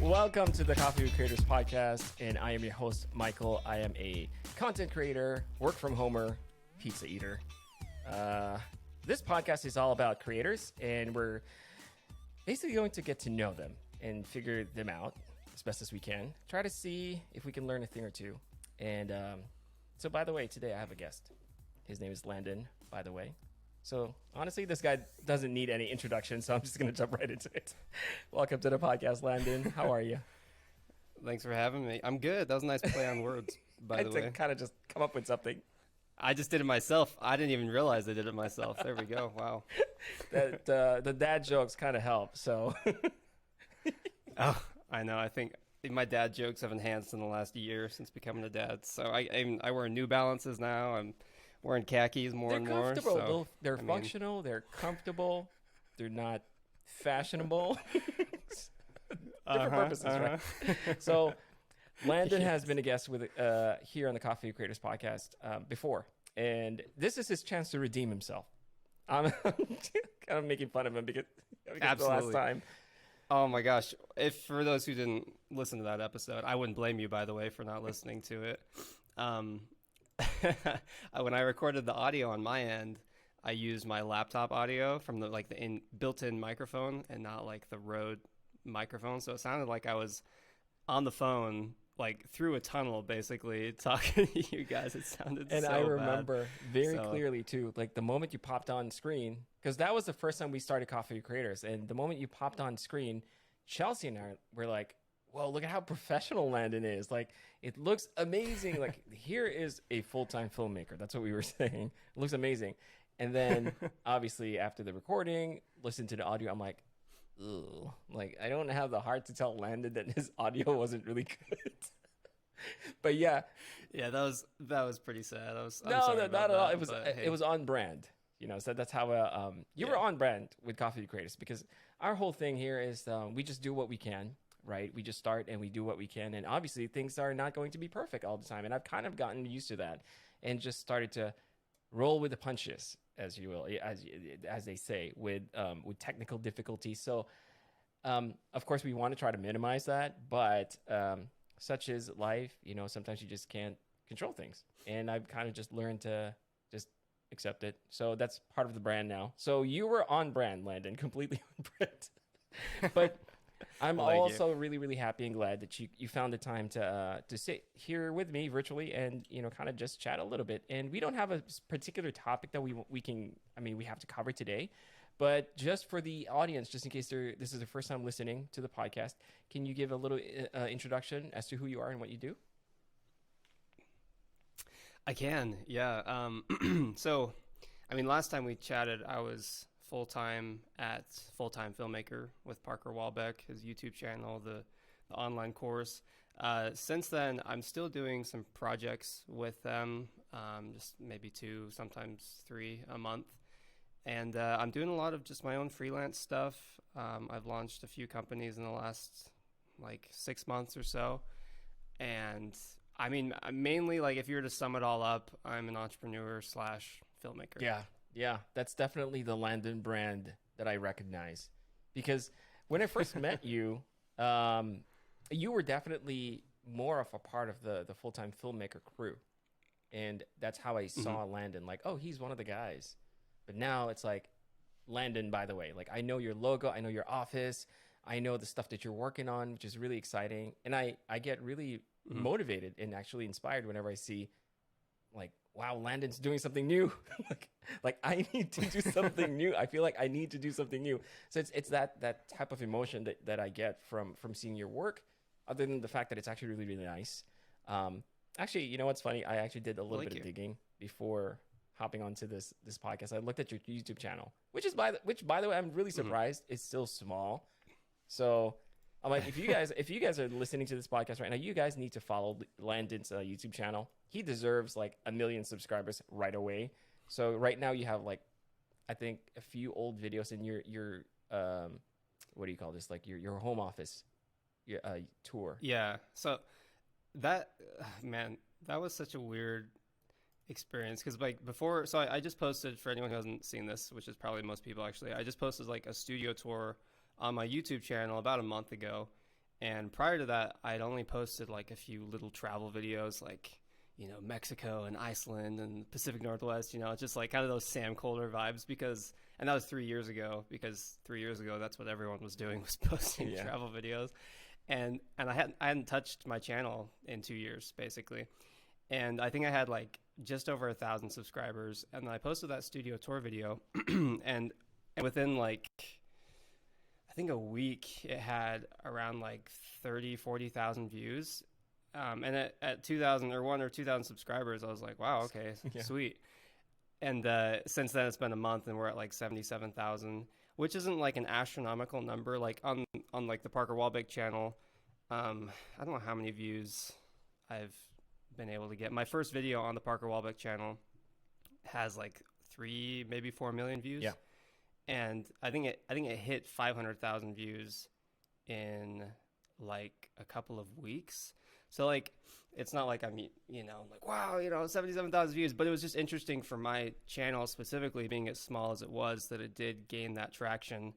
Welcome to the Coffee with Creators podcast, and I am your host, Michael. I am a content creator, work from homer, pizza eater. This podcast is all about creators, and we're basically going to get to know them and figure them out as best as we can. Try to see if we can learn a thing or two. And so, by the way, today I have a guest. His name is Landon, by the way. So, honestly, this guy doesn't need any introduction, so I'm just going to jump right into it. Welcome to the podcast, Landon. How are you? Thanks for having me. I'm good. That was a nice play on words, by the way. To kind of just come up with something. I just did it myself. I didn't even realize I did it myself. There we go. Wow. The dad jokes kind of help, so. Oh, I know. I think my dad jokes have enhanced in the last year since becoming a dad. So I wear New Balances now. I'm wearing khakis more and more. They're comfortable. They're functional. They're comfortable. They're not fashionable. Different purposes, right? So Landon has been a guest with here on the Coffee Creators podcast before, and this is his chance to redeem himself. I'm kind of making fun of him because the last time. Oh my gosh. If for those who didn't listen to that episode, I wouldn't blame you, by the way, for not listening to it. When I recorded the audio on my end, I used my laptop audio from the built-in microphone and not like the Rode microphone. So it sounded like I was on the phone, like through a tunnel, basically talking to you guys. It sounded so bad. And I remember very clearly too, like the moment you popped on screen, because that was the first time we started Coffee Creators. And the moment you popped on screen, Chelsea and I were like, whoa, look at how professional Landon is. Like, it looks amazing. Like, here is a full-time filmmaker. That's what we were saying. It looks amazing. And then, obviously, after the recording, listen to the audio, I'm like, ugh. Like, I don't have the heart to tell Landon that his audio wasn't really good. But yeah. Yeah, that was pretty sad. Not at all. It was on brand. You know, so that's how you were on brand with Coffee Creators, because our whole thing here is we just do what we can. Right? We just start and we do what we can. And obviously things are not going to be perfect all the time. And I've kind of gotten used to that and just started to roll with the punches, as you will, as they say, with technical difficulties. So, of course, we want to try to minimize that. But such is life. You know, sometimes you just can't control things. And I've kind of just learned to just accept it. So that's part of the brand now. So you were on brand, Landon, completely on brand. But I'm also really, really happy and glad that you found the time to sit here with me virtually and, you know, kind of just chat a little bit. And we don't have a particular topic that we have to cover today, but just for the audience, just in case this is the first time listening to the podcast, can you give a little introduction as to who you are and what you do? I can, yeah. So, I mean, last time we chatted, I was full-time filmmaker with Parker Walbeck, his YouTube channel, the online course. Since then, I'm still doing some projects with them, just maybe 2, sometimes 3 a month. And I'm doing a lot of just my own freelance stuff. I've launched a few companies in the last 6 months or so. And I mean, mainly, like, if you were to sum it all up, I'm an entrepreneur / filmmaker. Yeah, that's definitely the Landon brand that I recognize. Because when I first met you, you were definitely more of a part of the full-time filmmaker crew. And that's how I saw Landon. Like, oh, he's one of the guys. But now it's like, Landon, by the way. Like, I know your logo. I know your office. I know the stuff that you're working on, which is really exciting. And I get really motivated and actually inspired whenever I see, like, wow, Landon's doing something new. like I need to do something new. I feel like I need to do something new. So it's that type of emotion that I get from seeing your work, other than the fact that it's actually really, really nice. Actually, you know what's funny? I actually did a little bit of digging before hopping onto this podcast. I looked at your YouTube channel, which by the way, I'm really surprised it's still small. So I'm like, if you guys are listening to this podcast right now, you guys need to follow Landon's YouTube channel. He deserves like 1 million subscribers right away. So right now you have like, I think a few old videos in your what do you call this? Like your home office tour. Yeah. So that, man, that was such a weird experience because like before, so I just posted, for anyone who hasn't seen this, which is probably most people actually, I just posted like a studio tour on my YouTube channel about a month ago. And prior to that, I'd only posted like a few little travel videos, like, you know, Mexico and Iceland and Pacific Northwest, you know, just like kind of those Sam Colder vibes and that was 3 years ago, because 3 years ago, that's what everyone was doing, was posting travel videos. And I hadn't touched my channel in 2 years, basically. And I think I had like just over 1,000 subscribers. And I posted that studio tour video and within like, I think a week, it had around like 40,000 views. And at 2,000 or 2,000 subscribers, I was like, wow, okay, sweet. And since then, it's been a month, and we're at like 77,000, which isn't like an astronomical number. Like on like the Parker Walbeck channel, I don't know how many views I've been able to get. My first video on the Parker Walbeck channel has like 3, maybe 4 million views. Yeah. And I think it hit 500,000 views in like a couple of weeks. So like, it's not like I'm, you know, like, wow, you know, 77,000 views, but it was just interesting for my channel specifically, being as small as it was, that it did gain that traction.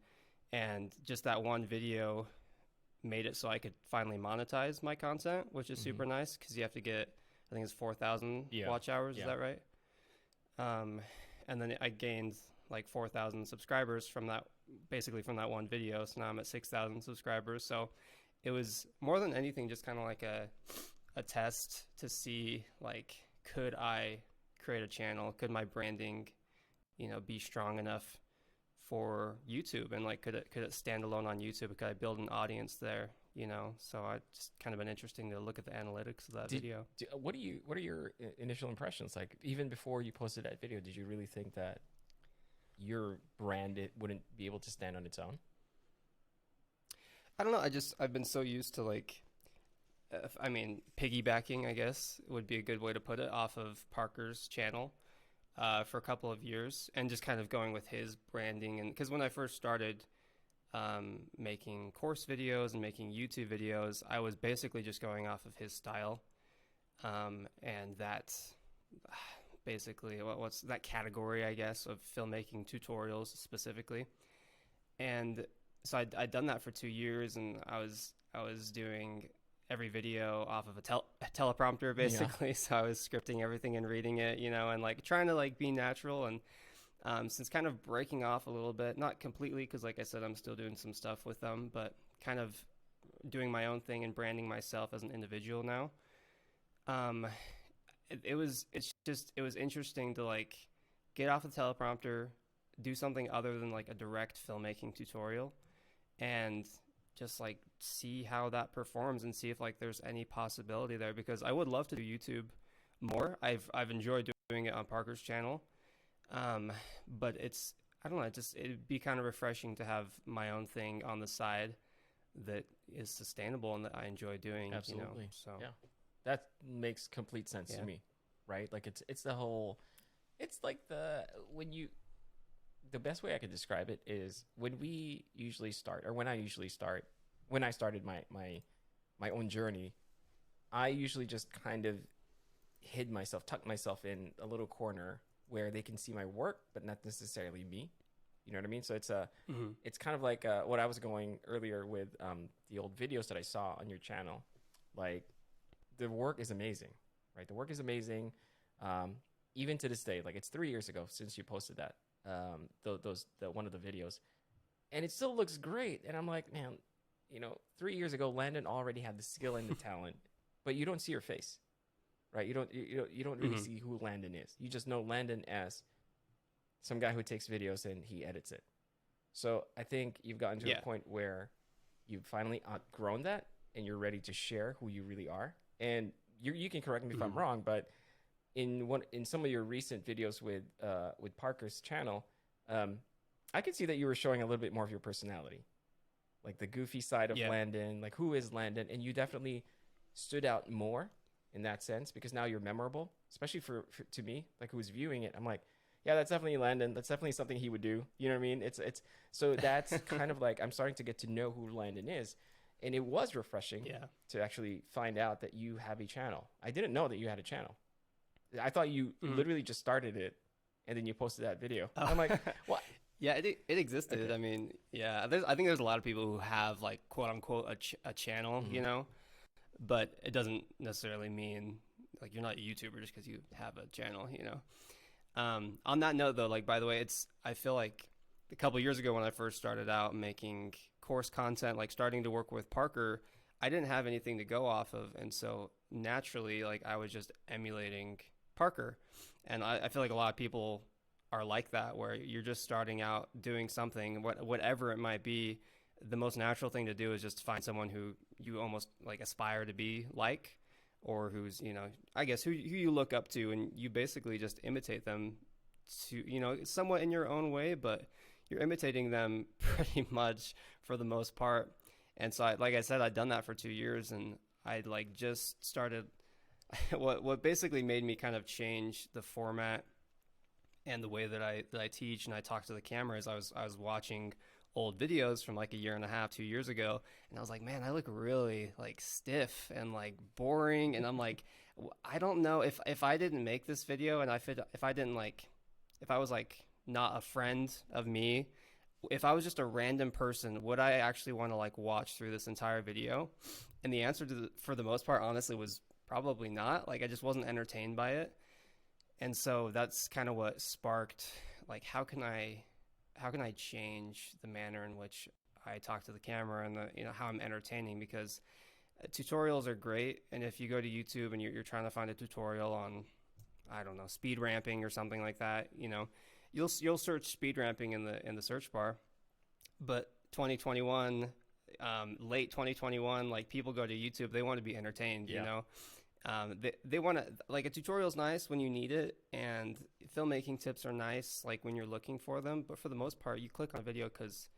And just that one video made it so I could finally monetize my content, which is super nice, because you have to get, I think it's 4,000 watch hours. Is that right? And then I gained like 4,000 subscribers from that, basically from that one video. So now I'm at 6,000 subscribers. So it was more than anything just kind of like a test to see, like, could I create a channel? Could my branding, you know, be strong enough for YouTube? And like, could it stand alone on YouTube? Could I build an audience there? You know, so I just kind of been interesting to look at the analytics of that video. What are your initial impressions? Like, even before you posted that video, did you really think that your brand wouldn't be able to stand on its own? I don't know. I've been so used to like, I mean, piggybacking, I guess would be a good way to put it, off of Parker's channel for a couple of years, and just kind of going with his branding. And because when I first started making course videos and making YouTube videos, I was basically just going off of his style. And that's basically what's that category, I guess, of filmmaking tutorials specifically. And so I'd done that for 2 years, and I was doing every video off of a teleprompter, basically. So I was scripting everything and reading it, you know, and like trying to like be natural. And since kind of breaking off a little bit, not completely, because like I said, I'm still doing some stuff with them, but kind of doing my own thing and branding myself as an individual now. It was interesting to like get off the teleprompter, do something other than like a direct filmmaking tutorial, and just like see how that performs and see if like there's any possibility there, because I would love to do YouTube more. I've enjoyed doing it on Parker's channel. But I don't know, it'd be kind of refreshing to have my own thing on the side that is sustainable and that I enjoy doing. Absolutely. You know? So yeah, that makes complete sense to me, right? Like it's the whole, it's like the best way I could describe it is when I usually started my own journey, I usually just kind of tucked myself in a little corner where they can see my work, but not necessarily me. You know what I mean? So it's it's kind of like what I was going earlier with the old videos that I saw on your channel. Like, the work is amazing, right? The work is amazing. Even to this day, like, it's 3 years ago since you posted that, one of the videos, and it still looks great. And I'm like, man, you know, 3 years ago, Landon already had the skill and the talent, but you don't see your face. Right, you don't really see who Landon is. You just know Landon as some guy who takes videos and he edits it. So I think you've gotten to a point where you've finally outgrown that, and you're ready to share who you really are. And you can correct me if I'm wrong, but in some of your recent videos with Parker's channel, I could see that you were showing a little bit more of your personality, like the goofy side of Landon, like who is Landon, and you definitely stood out more in that sense, because now you're memorable, especially to me, like, who's viewing it. I'm like, yeah, that's definitely Landon. That's definitely something he would do. You know what I mean? It's so that's kind of like, I'm starting to get to know who Landon is. And it was refreshing to actually find out that you have a channel. I didn't know that you had a channel. I thought you literally just started it and then you posted that video. I'm like, well, Yeah, it existed. Okay. I mean, yeah, I think there's a lot of people who have like quote unquote a channel, Hmm. you know, but it doesn't necessarily mean like you're not a YouTuber just because you have a channel, you know. On that note, though, like by the way, I feel like a couple years ago when I first started out making course content, like starting to work with Parker, I didn't have anything to go off of, and so naturally, like I was just emulating Parker, and I feel like a lot of people are like that, where you're just starting out doing something, whatever it might be. The most natural thing to do is just find someone who you almost like aspire to be like, or who's, you know, I guess who you look up to, and you basically just imitate them to, you know, somewhat in your own way, but you're imitating them pretty much for the most part. And so like I said, I'd done that for 2 years, and I like just started what basically made me kind of change the format and the way that I teach and I talk to the camera is I was watching old videos from like a year and a half, 2 years ago, and I was like, man, I look really like stiff and like boring, and I'm like, I don't know if I didn't make this video and if I didn't like if I was like not a friend of me, if I was just a random person, would I actually want to like watch through this entire video? And the answer for the most part, honestly, was probably not. Like I just wasn't entertained by it, and so that's kind of what sparked like how can I change the manner in which I talk to the camera and the, you know, how I'm entertaining, because tutorials are great, and if you go to YouTube and you're trying to find a tutorial on, I don't know, speed ramping or something like that, you know, you'll search speed ramping in the search bar. But 2021, late 2021, like people go to YouTube, they want to be entertained, you Yeah. know. They want to, like, a tutorial's nice when you need it, and filmmaking tips are nice like when you're looking for them, but for the most part you click on a video because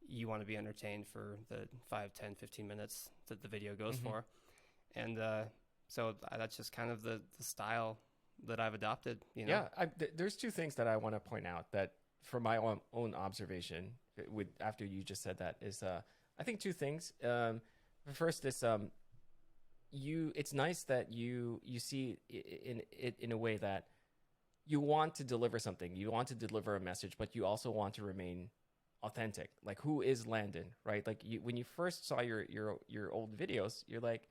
you want to be entertained for the 5, 10, 15 minutes that the video goes Hmm. for. And so that's just kind of the style that I've adopted, you know. Yeah. There's two things that I want to point out that, from my own observation, with after you just said that, is I think two things. The first is it's nice that you see in it in a way that you want to deliver something, you want to deliver a message, but you also want to remain authentic. Like, who is Landon, right? Like, when you first saw your old videos, you're like,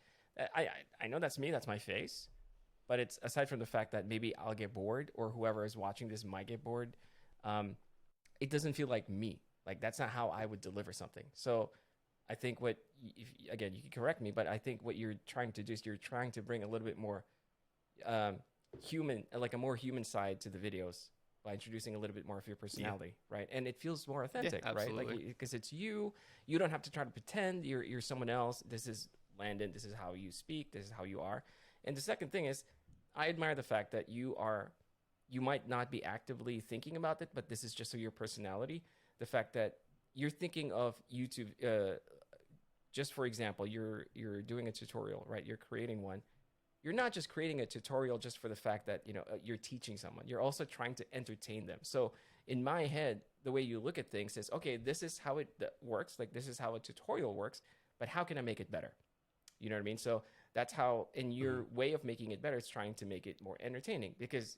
I know that's me, that's my face, but it's aside from the fact that maybe I'll get bored, or whoever is watching this might get bored. um it doesn't feel like me. Like, that's not how I would deliver something. So I think if, again, you can correct me, but I think what you're trying to do is you're trying to bring a little bit more um, human, like a more human side to the videos, by introducing a little bit more of your Yeah. personality, right? And it feels more Yeah, authentic, right? Like, absolutely. because it's you. You don't have to try to pretend you're someone else. This is Landon. This is how you speak. This is how you are. And the second thing is, I admire the fact that you might not be actively thinking about it, but this is just your personality. The fact that you're thinking of YouTube, just for example, you're doing a tutorial, right? You're creating one. You're not just creating a tutorial just for the fact that you're teaching someone. You're also trying to entertain them. So in my head, the way you look at things is, okay, this is how it works. Like, this is how a tutorial works, but how can I make it better? You know what I mean? So that's how, in Hmm. your way of making it better, it's trying to make it more entertaining. Because,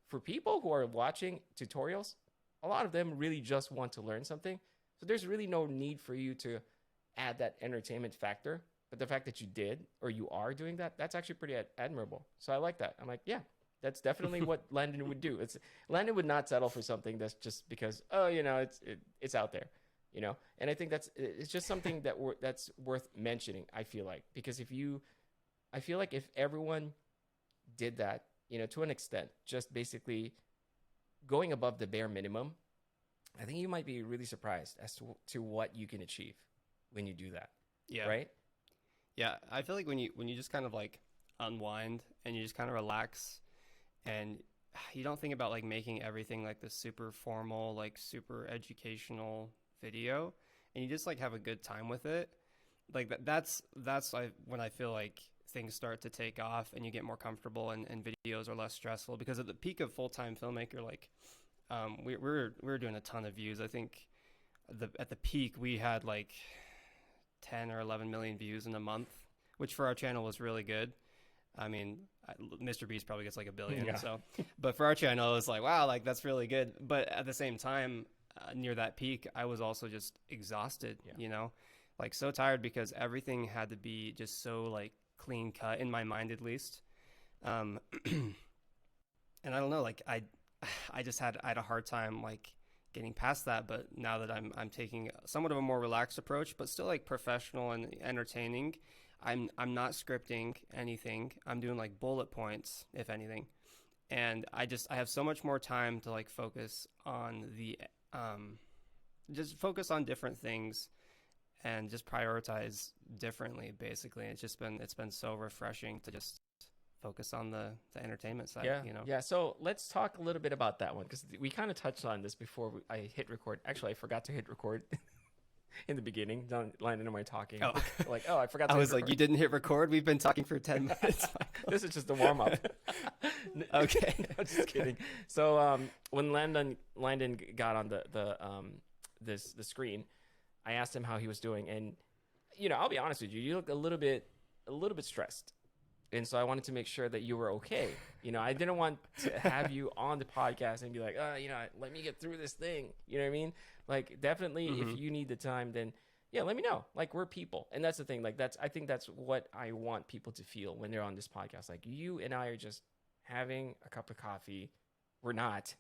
for people who are watching tutorials, a lot of them really just want to learn something. So there's really no need for you to add that entertainment factor. But the fact that you did, or you are doing that, that's actually pretty admirable. So I like that. I'm like, yeah, that's definitely what Landon would do. Landon would not settle for something that's just because, oh, it's out there. And I think it's just something that's worth mentioning. I feel like, because I feel like if everyone did that, to an extent, just basically going above the bare minimum, I think you might be really surprised as to what you can achieve when you do that, Yeah. right? Yeah, I feel like when you just kind of like unwind and you just kind of relax, and you don't think about like making everything like this super formal, like super educational video, and you just like have a good time with it. Like that's when I feel like things start to take off and you get more comfortable, and videos are less stressful, because at the peak of full-time filmmaker, like we were doing a ton of views. I think at the peak we had like 10 or 11 million views in a month, which for our channel was really good. I mean, Mr. Beast probably gets like a billion. Yeah. So, but for our channel, it's like, wow, like that's really good. But at the same time, near that peak, I was also just exhausted, Yeah. you know, like so tired because everything had to be just so like clean cut in my mind, at least. Um, and I don't know, like I had a hard time like getting past that. But now that I'm taking somewhat of a more relaxed approach, but still like professional and entertaining, I'm not scripting anything. I'm doing like bullet points, if anything. And I have so much more time to like focus on the just focus on different things and just prioritize differently, basically. It's been so refreshing to just focus on the entertainment side, Yeah, you know. yeah. So let's talk a little bit about that one because we kind of touched on this before I hit record. Actually, I forgot to hit record in the beginning. Landon and I talking. Oh. Like, oh, I forgot to I hit was like, record. you didn't hit record? We've been talking for 10 minutes. This is just a warm up. Okay. No, just kidding. So when Landon got on the screen, I asked him how he was doing, and I'll be honest with you, you look a little bit stressed. And so I wanted to make sure that you were okay. I didn't want to have you on the podcast and be like, let me get through this thing. You know what I mean? Like, definitely, if you need the time, then yeah, let me know. Like, we're people, and that's the thing. Like, I think that's what I want people to feel when they're on this podcast. Like, you and I are just having a cup of coffee. We're not.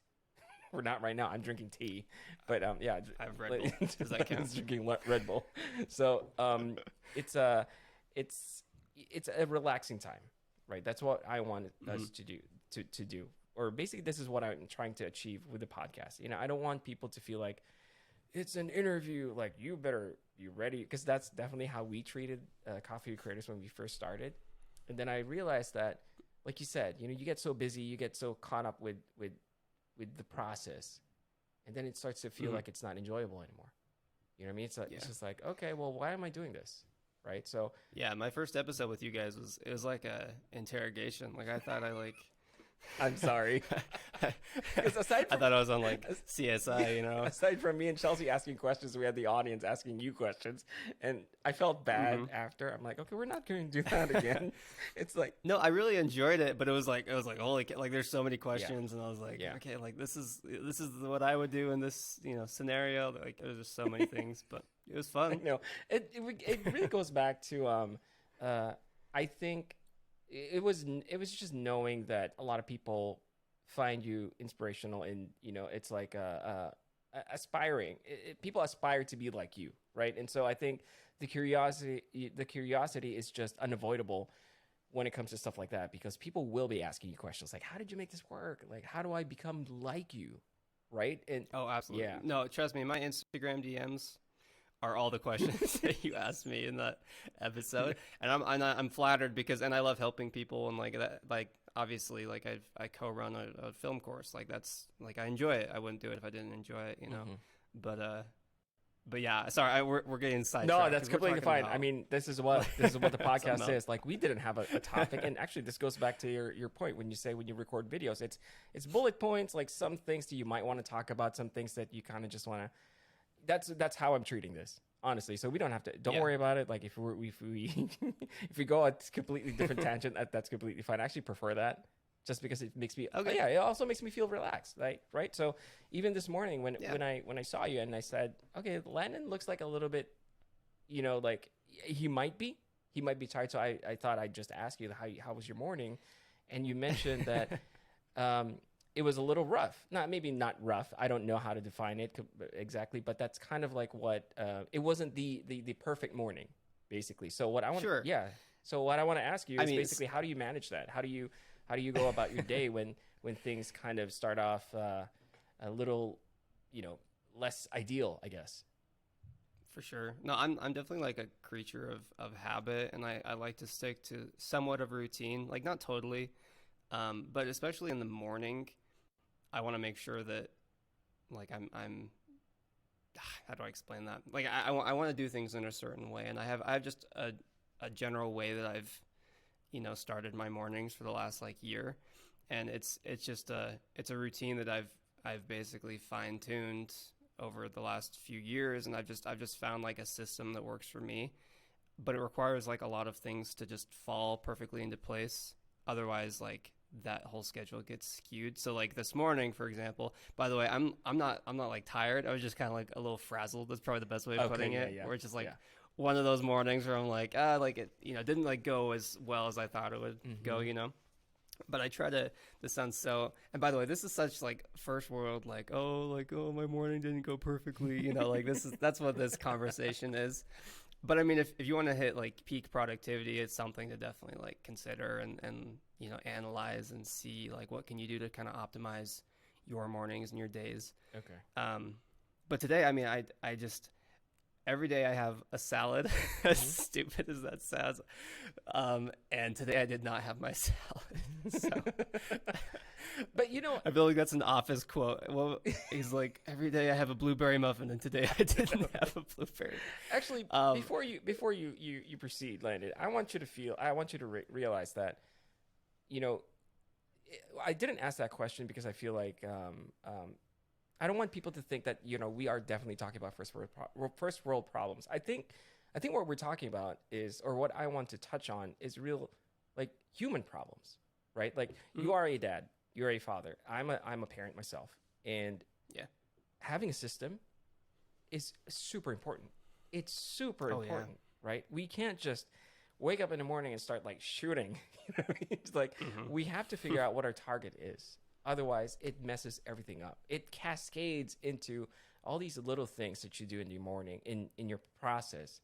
We're not right now. I'm drinking tea, but yeah, I have Red Bull. Does that count? Drinking Red Bull. So it's a relaxing time, right? That's what I want us to do. Or basically, this is what I'm trying to achieve with the podcast. I don't want people to feel like it's an interview. Like, you better be ready, because that's definitely how we treated Coffee Creators when we first started. And then I realized that, like you said, you get so busy, you get so caught up with the process, and then it starts to feel like it's not enjoyable anymore. You know what I mean? It's just like, okay, well, why am I doing this? Right. So yeah, my first episode with you guys was like a interrogation. Like, I thought I'm sorry. Because I thought I was on like CSI, Aside from me and Chelsea asking questions, we had the audience asking you questions, and I felt bad after. I'm like, okay, we're not going to do that again. It's like, no, I really enjoyed it, but it was like holy, like there's so many questions, and I was like, Yeah. okay, like this is what I would do in this scenario. Like, there's just so many things, but it was fun. It really goes back to I think it was just knowing that a lot of people find you inspirational, and it's like aspiring. People aspire to be like you, right? And so I think the curiosity is just unavoidable when it comes to stuff like that, because people will be asking you questions like, how did you make this work? Like, how do I become like you? Right? And oh, absolutely. Yeah. No, trust me, my Instagram DMs are all the questions that you asked me in that episode, and I'm flattered because, and I love helping people, and like that, like obviously, like I co-run a film course, like that's like I enjoy it. I wouldn't do it if I didn't enjoy it, But yeah, sorry, we're getting sidetracked. No, that's completely fine. I mean, this is what the podcast is. Like, we didn't have a topic, and actually, this goes back to your point when you record videos. It's bullet points, like some things that you might want to talk about, some things that you kind of just want to. That's how I'm treating this, honestly. So we don't have to. Don't worry about it. Like, if we go a completely different tangent, that's completely fine. I actually prefer that, just because it makes me. Okay. Yeah, it also makes me feel relaxed. Right. So even this morning when I saw you and I said, okay, Landon looks like a little bit, like he might be tired. So I thought I'd just ask you how was your morning, and you mentioned that. It was a little rough. Maybe not rough. I don't know how to define it exactly, but that's kind of like what it wasn't the perfect morning, basically. So what I want, So what I want to ask you is basically, how do you manage that? How do you go about your day when things kind of start off a little, less ideal, I guess. For sure. No, I'm definitely like a creature of habit, and I like to stick to somewhat of a routine, like not totally, but especially in the morning. I want to make sure that, like, I'm how do I explain that? Like, I want to do things in a certain way, and I have just a general way that I've, started my mornings for the last like year, and it's just it's a routine that I've basically fine-tuned over the last few years, and I've just found like a system that works for me, but it requires like a lot of things to just fall perfectly into place. Otherwise, like, that whole schedule gets skewed. So like this morning, for example, by the way, I'm not like tired. I was just kind of like a little frazzled. That's probably the best way of putting it. Where it's just like one of those mornings where I'm like, like it, didn't like go as well as I thought it would go, But I try to. This sounds so. And by the way, this is such like first world, like oh my morning didn't go perfectly, like that's what this conversation is. But I mean, if you want to hit like peak productivity, it's something to definitely like consider and analyze and see like what can you do to kind of optimize your mornings and your days. Okay. But today, I mean, I just every day I have a salad, as stupid as that sounds. And today I did not have my salad. So. But I feel like that's an office quote. Well, he's like, every day I have a blueberry muffin, and today I didn't have a blueberry. Actually, before you proceed, Landon, I want you to realize that, I didn't ask that question because I feel like I don't want people to think that we are definitely talking about first world problems. I think what we're talking about is, or what I want to touch on is real, like human problems, right? Like you are a dad, you're a father. I'm a parent myself, and having a system is super important. It's super important, right? We can't just wake up in the morning and start like shooting. It's like we have to figure out what our target is. Otherwise, it messes everything up. It cascades into all these little things that you do in the morning in your process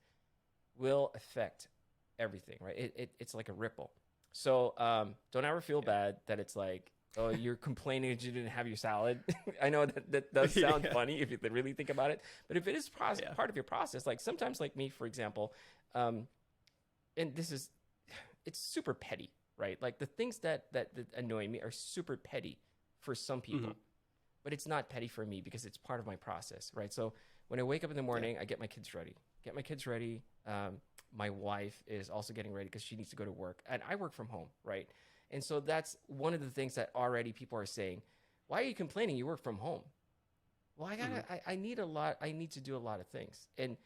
will affect everything, right? It's like a ripple. So don't ever feel bad that it's like, oh, you're complaining that you didn't have your salad. I know that does sound funny if you really think about it. But if it is part of your process, like sometimes like me, for example, and it's super petty, right? Like the things that annoy me are super petty for some people, but it's not petty for me because it's part of my process, right? So when I wake up in the morning, I get my kids ready. My wife is also getting ready because she needs to go to work, and I work from home, right? And so that's one of the things that already people are saying, why are you complaining? You work from home. Well, I need to do a lot of things. And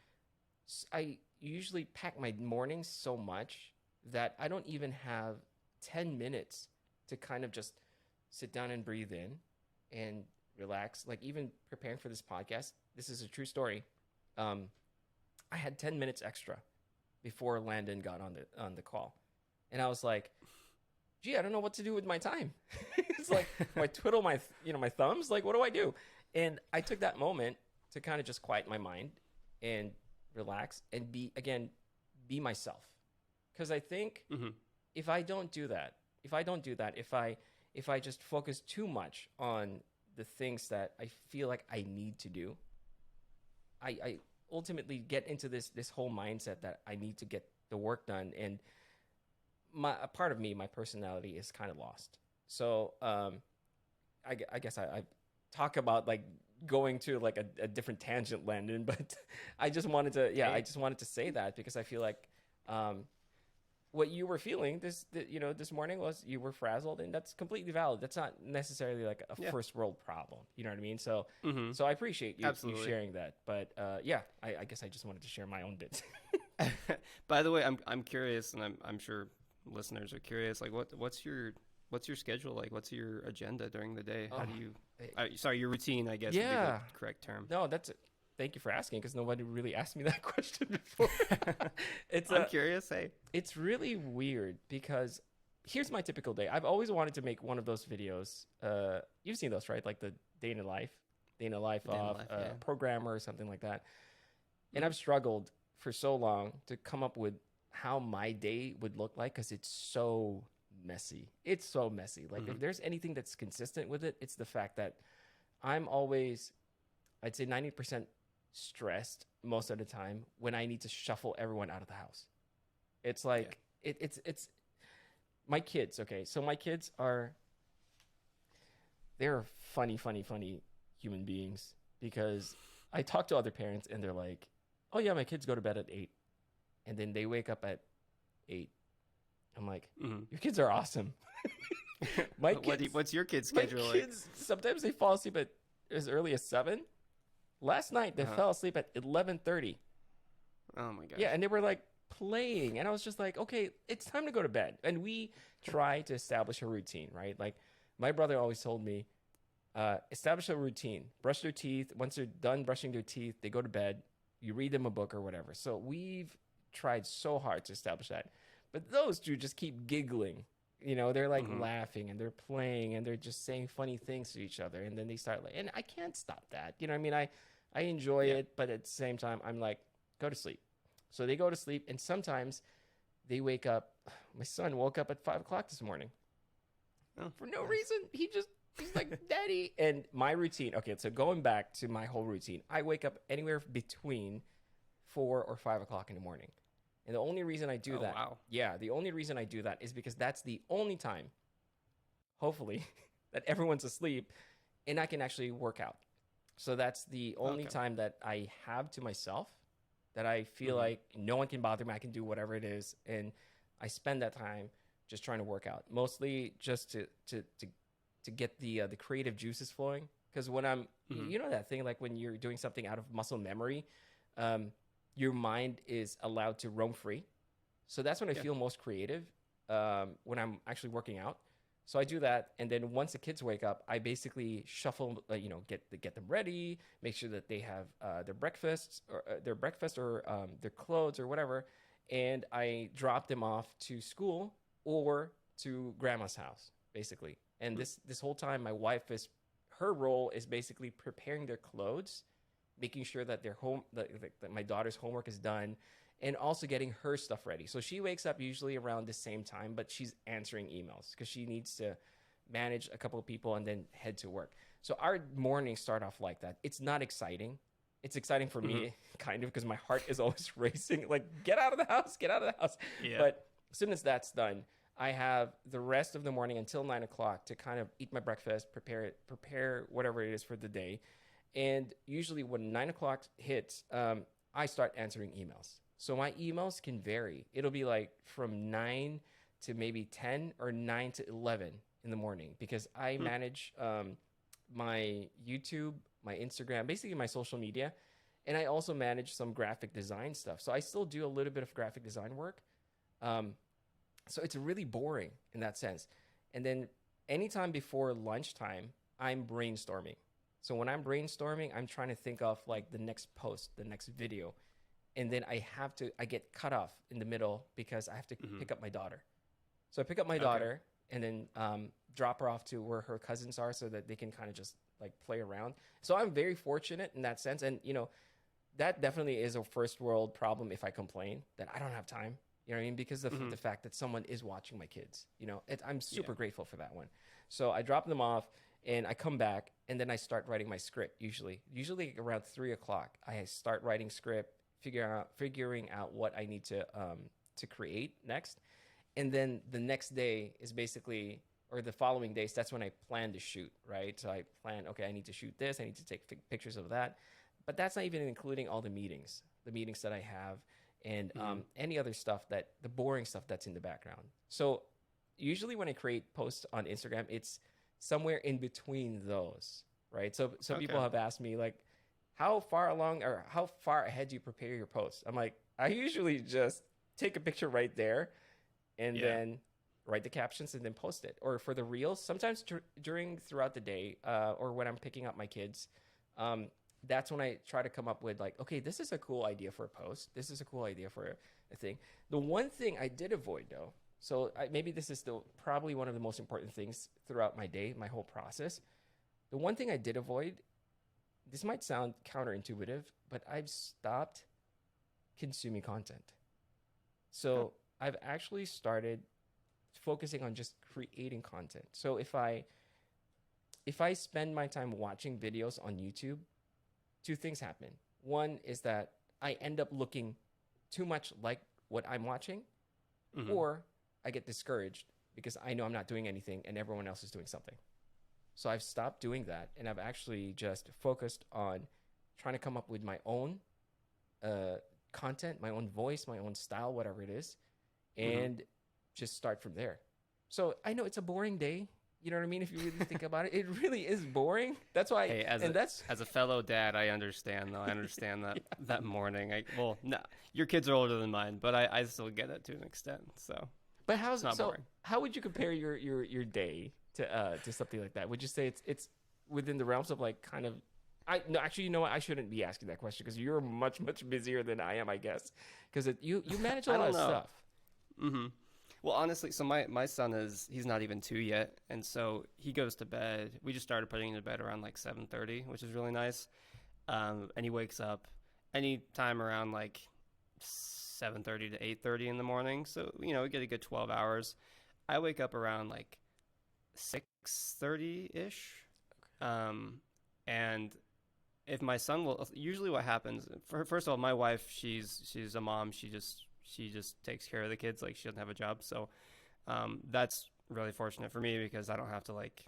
I usually pack my mornings so much that I don't even have 10 minutes to kind of just sit down and breathe in and relax. Like even preparing for this podcast, this is a true story. I had 10 minutes extra before Landon got on the call. And I was like, gee, I don't know what to do with my time. It's like, do I twiddle my thumbs? Like, what do I do? And I took that moment to kind of just quiet my mind and relax and be myself. Because I think if I don't do that, if I just focus too much on the things that I feel like I need to do, I ultimately get into this whole mindset that I need to get the work done, and a part of me, my personality, is kind of lost. So I guess I talk about like going to like a different tangent, Landon, but I just wanted to say that because I feel like what you were feeling this morning was you were frazzled, and that's completely valid. That's not necessarily like a first world problem. You know what I mean? So so I appreciate you sharing that. But I guess I just wanted to share my own bits. By the way, I'm curious, and I'm sure listeners are curious. Like, what's your schedule like? What's your agenda during the day? How do you? Your routine, I guess. Would be the correct term. No, that's it. Thank you for asking, because nobody really asked me that question before. I'm curious. Hey, it's really weird because here's my typical day. I've always wanted to make one of those videos. You've seen those, right? Like the day in a life of a programmer or something like that. And I've struggled for so long to come up with how my day would look like because it's so messy. It's so messy. Like if there's anything that's consistent with it, it's the fact that I'm always, I'd say 90% stressed most of the time when I need to shuffle everyone out of the house. It's like it's my kids. Okay, so my kids they're funny human beings, because I talk to other parents and they're like, oh yeah, my kids go to bed at 8 and then they wake up at 8. I'm like, your kids are awesome. My kids, what's your kids' schedule like? My kids, sometimes they fall asleep at as early as 7. Last night, they fell asleep at 11:30. Oh, my God. Yeah, and they were like playing. And I was just like, okay, it's time to go to bed. And we try to establish a routine, right? Like my brother always told me, establish a routine, brush their teeth. Once they're done brushing their teeth, they go to bed. You read them a book or whatever. So we've tried so hard to establish that. But those two just keep giggling. You know, they're like laughing and they're playing and they're just saying funny things to each other. And then they start like, and I can't stop that. You know what I mean? I enjoy it, but at the same time, I'm like, go to sleep. So they go to sleep, and sometimes they wake up. My son woke up at 5 o'clock this morning for no reason. He's like, Daddy. And my routine, okay, so going back to my whole routine, I wake up anywhere between 4 or 5 o'clock in the morning. And the only reason I do that, the only reason I do that is because that's the only time, hopefully, that everyone's asleep and I can actually work out. So that's the only time that I have to myself, that I feel like no one can bother me. I can do whatever it is. And I spend that time just trying to work out, mostly just to get the creative juices flowing. Because when I'm, you know that thing, like when you're doing something out of muscle memory, your mind is allowed to roam free. So that's when I feel most creative, when I'm actually working out. So I do that, and then once the kids wake up, I basically shuffle, get them ready, make sure that they have their breakfast or their clothes or whatever, and I drop them off to school or to grandma's house, basically. And this whole time, my wife her role is basically preparing their clothes, making sure that their that my daughter's homework is done, and also getting her stuff ready. So she wakes up usually around the same time, but she's answering emails because she needs to manage a couple of people and then head to work. So our mornings start off like that. It's not exciting. It's exciting for me, kind of, because my heart is always racing. Like, get out of the house, get out of the house. Yeah. But as soon as that's done, I have the rest of the morning until 9 o'clock to kind of eat my breakfast, prepare whatever it is for the day. And usually when 9 o'clock hits, I start answering emails. So my emails can vary. It'll be like from 9 to maybe 10 or 9 to 11 in the morning, because I manage my YouTube, my Instagram, basically my social media. And I also manage some graphic design stuff. So I still do a little bit of graphic design work. So it's really boring in that sense. And then anytime before lunchtime, I'm brainstorming. So when I'm brainstorming, I'm trying to think of like the next post, the next video. And then I get cut off in the middle because I have to pick up my daughter. So I pick up my daughter and then drop her off to where her cousins are so that they can kind of just like play around. So I'm very fortunate in that sense. And, you know, that definitely is a first world problem if I complain that I don't have time. You know what I mean? Because of the fact that someone is watching my kids. You know, I'm super grateful for that one. So I drop them off and I come back and then I start writing my script usually around 3 o'clock. I start writing script, figuring out what I need to create next. And then the next day is basically, or the following days, that's when I plan to shoot, right? So I plan, okay, I need to shoot this. I need to take pictures of that. But that's not even including all the meetings that I have, and any other stuff, the boring stuff that's in the background. So usually when I create posts on Instagram, it's somewhere in between those, right? So some people have asked me, like, how far along or how far ahead do you prepare your posts? I'm like, I usually just take a picture right there and then write the captions and then post it. Or for the reels, sometimes throughout the day, or when I'm picking up my kids, that's when I try to come up with like, okay, this is a cool idea for a post. This is a cool idea for a thing. The one thing I did avoid though, so maybe this is still probably one of the most important things throughout my day, my whole process. The one thing I did avoid, this might sound counterintuitive, but I've stopped consuming content. So I've actually started focusing on just creating content. So if I spend my time watching videos on YouTube, two things happen. One is that I end up looking too much like what I'm watching, or I get discouraged because I know I'm not doing anything and everyone else is doing something. So I've stopped doing that, and I've actually just focused on trying to come up with my own content, my own voice, my own style, whatever it is, and just start from there. So I know it's a boring day. You know what I mean? If you really think about it, it really is boring. That's why, Hey, and that's as a fellow dad, I understand though. I understand that that morning. Well, no, your kids are older than mine, but I still get it to an extent. So But it's not boring. how would you compare your day to something like that? Would you say it's within the realms of like kind of I no actually you know what I shouldn't be asking that question because you're much busier than I am, I guess, because you manage a I lot don't of know. stuff. Mm-hmm. Well, honestly, so my son he's not even 2 yet, and so he goes to bed. We just started putting him to bed around like 7:30, which is really nice. And he wakes up anytime around like 7:30 to 8:30 in the morning. So we get a good 12 hours. I wake up around like 6:30 ish, and if my son will usually what happens first of all, my wife, she's a mom. She just takes care of the kids, like she doesn't have a job. So that's really fortunate for me because I don't have to like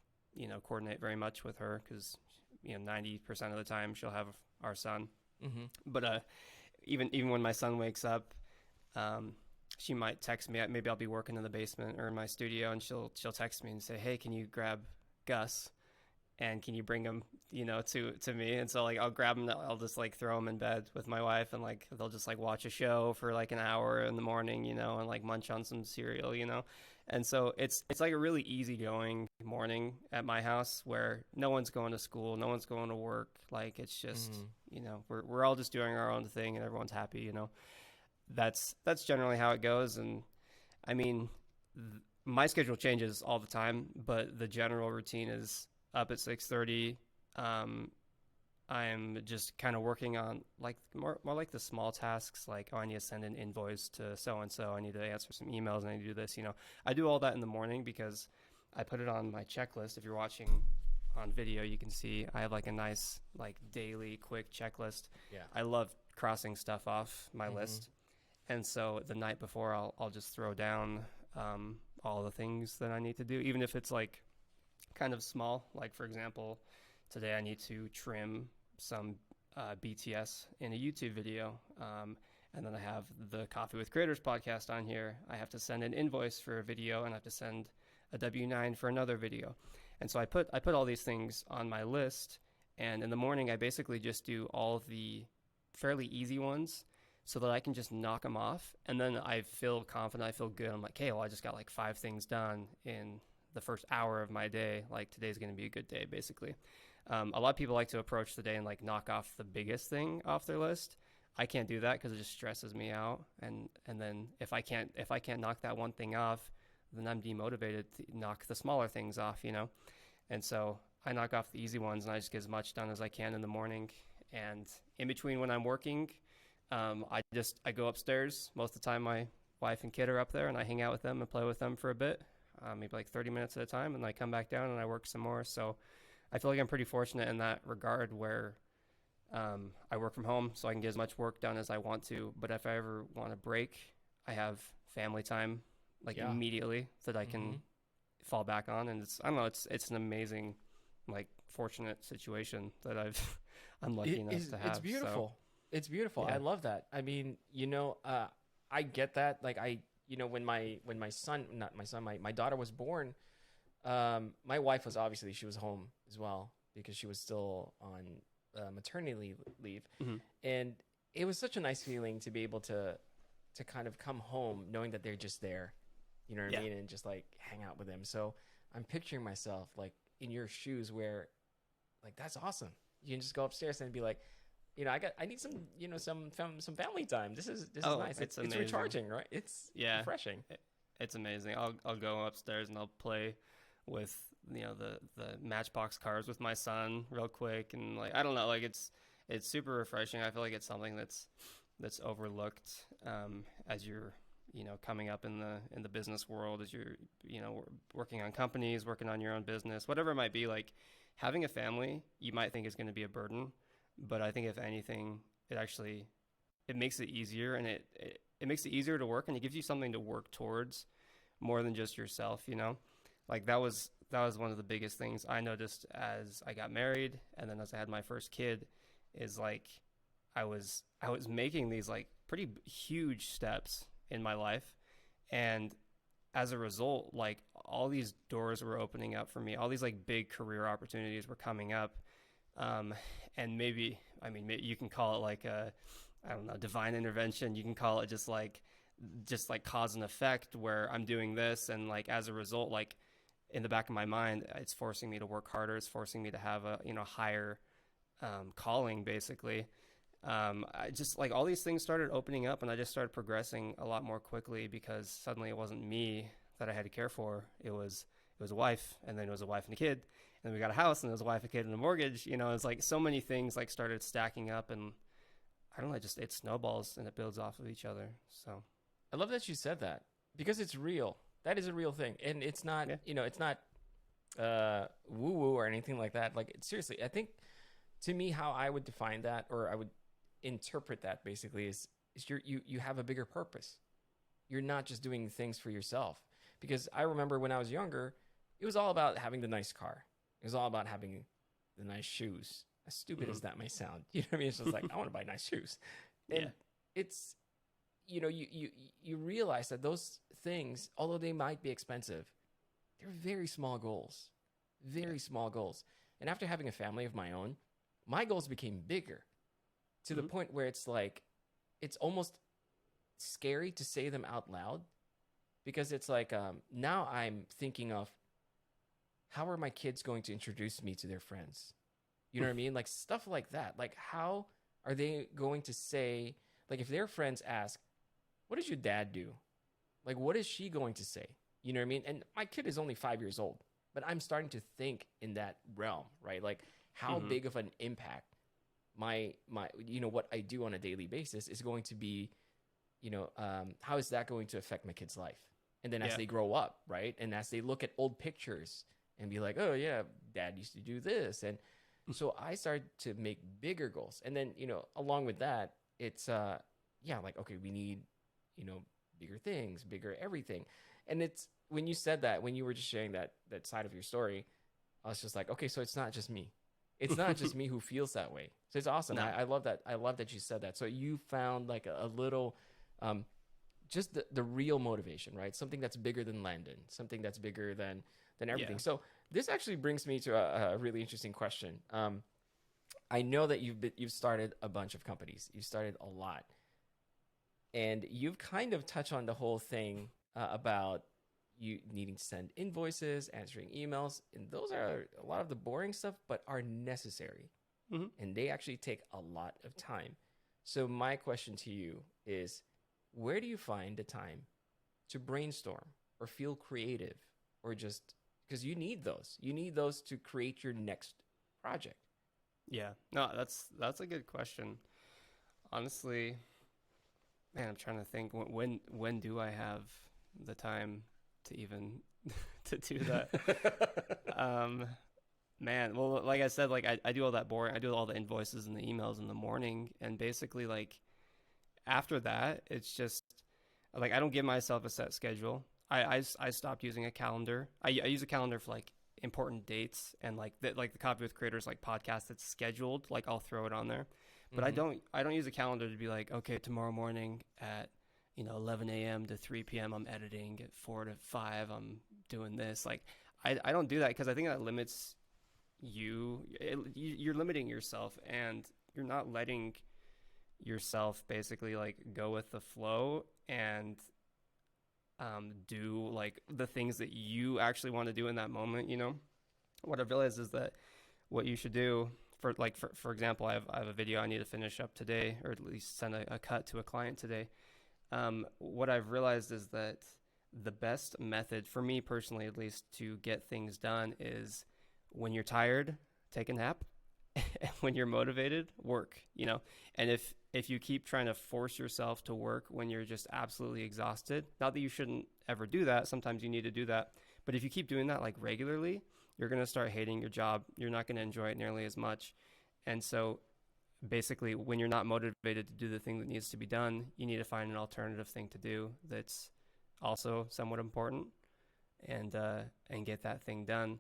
coordinate very much with her because 90% of the time she'll have our son. Mm-hmm. But even when my son wakes up, she might text me. Maybe I'll be working in the basement or in my studio, and she'll text me and say, "Hey, can you grab Gus? And can you bring him, to me?" And so like I'll grab him. I'll just like throw him in bed with my wife, and like they'll just like watch a show for like an hour in the morning, and like munch on some cereal. And so it's like a really easygoing morning at my house where no one's going to school, no one's going to work. Like it's just we're all just doing our own thing, and everyone's happy. That's generally how it goes. And I mean, my schedule changes all the time, but the general routine is up at 6:30. I'm just kind of working on like more like the small tasks, like, oh, I need to send an invoice to so and so, I need to answer some emails, I need to do this. I do all that in the morning because I put it on my checklist. If you're watching on video, you can see I have like a nice like daily quick checklist. Yeah. I love crossing stuff off my list. And so the night before, I'll just throw down all the things that I need to do, even if it's like kind of small. Like, for example, today I need to trim some BTS in a YouTube video. And then I have the Coffee with Creators podcast on here. I have to send an invoice for a video, and I have to send a W-9 for another video. And so I put all these things on my list. And in the morning, I basically just do all of the fairly easy ones so that I can just knock them off. And then I feel confident. I feel good. I'm like, hey, well, I just got like 5 things done in the first hour of my day. Like, today's going to be a good day, basically. A lot of people like to approach the day and like knock off the biggest thing off their list. I can't do that because it just stresses me out. And then if I can't knock that one thing off, then I'm demotivated to knock the smaller things off, And so I knock off the easy ones, and I just get as much done as I can in the morning. And in between when I'm working, I go upstairs. Most of the time my wife and kid are up there, and I hang out with them and play with them for a bit, maybe like 30 minutes at a time, and I come back down and I work some more. So I feel like I'm pretty fortunate in that regard where I work from home, so I can get as much work done as I want to. But if I ever want a break, I have family time immediately that I can fall back on. And it's an amazing, like, fortunate situation that I'm lucky enough to have. It's beautiful. So, it's beautiful. yeah. I love that. I mean, I get that. Like when my daughter was born, my wife was obviously, she was home as well because she was still on maternity leave. And it was such a nice feeling to be able to kind of come home knowing that they're just there, you know what I mean? And just like hang out with them. So I'm picturing myself like in your shoes where like, that's awesome. You can just go upstairs and be like, I need some, some family time. This is nice. It's recharging, right? It's refreshing. It's amazing. I'll go upstairs and I'll play with the Matchbox cars with my son real quick, and like, I don't know, like it's super refreshing. I feel like it's something that's overlooked as you're coming up in the business world, as you're working on companies, working on your own business, whatever it might be. Like, having a family, you might think is going to be a burden, but I think if anything, it makes it easier, and it makes it easier to work, and it gives you something to work towards more than just yourself. Like, that was one of the biggest things I noticed as I got married, and then as I had my first kid, is like I was making these like pretty huge steps in my life, and as a result, like all these doors were opening up for me, all these like big career opportunities were coming up. And maybe, I mean, you can call it like a, I don't know, divine intervention. You can call it just like cause and effect, where I'm doing this. And like, as a result, like in the back of my mind, it's forcing me to work harder. It's forcing me to have a, higher, calling basically. I just like all these things started opening up, and I just started progressing a lot more quickly, because suddenly it wasn't me that I had to care for. It was a wife, and then it was a wife and a kid, and then we got a house, and it was a wife, a kid, and a mortgage. It's like so many things like started stacking up, and I don't know, it snowballs and it builds off of each other. So I love that you said that, because it's real. That is a real thing, and it's not, it's not woo woo or anything like that. Like, seriously, I think, to me, how I would define that, or I would interpret that basically, is you have a bigger purpose. You're not just doing things for yourself. Because I remember when I was younger, it was all about having the nice car. It was all about having the nice shoes. As stupid as that may sound, you know what I mean? It's just like, I want to buy nice shoes. And it's, you realize that those things, although they might be expensive, they're very small goals. Very small goals. And after having a family of my own, my goals became bigger, to the point where it's like, it's almost scary to say them out loud, because it's like, now I'm thinking of, how are my kids going to introduce me to their friends? You know what I mean? Like, stuff like that. Like, how are they going to say, like, if their friends ask, what does your dad do? Like, what is she going to say? You know what I mean? And my kid is only 5 years old, but I'm starting to think in that realm, right? Like, how big of an impact my what I do on a daily basis is going to be, how is that going to affect my kid's life? And then as they grow up, right? And as they look at old pictures and be like, oh yeah, dad used to do this. And so I started to make bigger goals. And then, along with that, it's, like, okay, we need, bigger things, bigger everything. And it's, when you said that, when you were just sharing that side of your story, I was just like, okay, so it's not just me. It's not just me who feels that way. So it's awesome. No. I love that. I love that you said that. So you found like a little, just the real motivation, right? Something that's bigger than Landon, something that's bigger than everything. Yeah. So this actually brings me to a really interesting question. I know that you've started a bunch of companies. You started a lot, and you've kind of touched on the whole thing about you needing to send invoices, answering emails, and those are a lot of the boring stuff, but are necessary, and they actually take a lot of time. So my question to you is, where do you find the time to brainstorm or feel creative, or just, because you need those to create your next project? Yeah, no, that's a good question. Honestly, man, I'm trying to think, when do I have the time to even to do that? Man, well, like I said, like I do all that boring. I do all the invoices and the emails in the morning, and basically, like, after that, it's just like I don't give myself a set schedule. I stopped using a calendar. I use a calendar for like important dates, and like the Copy with Creators like podcast that's scheduled. Like, I'll throw it on there, but I don't use a calendar to be like, okay, tomorrow morning at 11 a.m. to 3 p.m. I'm editing. At 4 to 5 I'm doing this. Like, I don't do that, because I think that limits you. You're limiting yourself, and you're not letting yourself basically like go with the flow and do like the things that you actually want to do in that moment. What I've realized is that what you should do, for example, I have a video I need to finish up today, or at least send a cut to a client today. What I've realized is that the best method for me personally, at least, to get things done is, when you're tired, take a nap. When you're motivated, work. And if you keep trying to force yourself to work when you're just absolutely exhausted, not that you shouldn't ever do that, sometimes you need to do that, but if you keep doing that like regularly, you're going to start hating your job. You're not going to enjoy it nearly as much. And so basically, when you're not motivated to do the thing that needs to be done, you need to find an alternative thing to do that's also somewhat important, and get that thing done.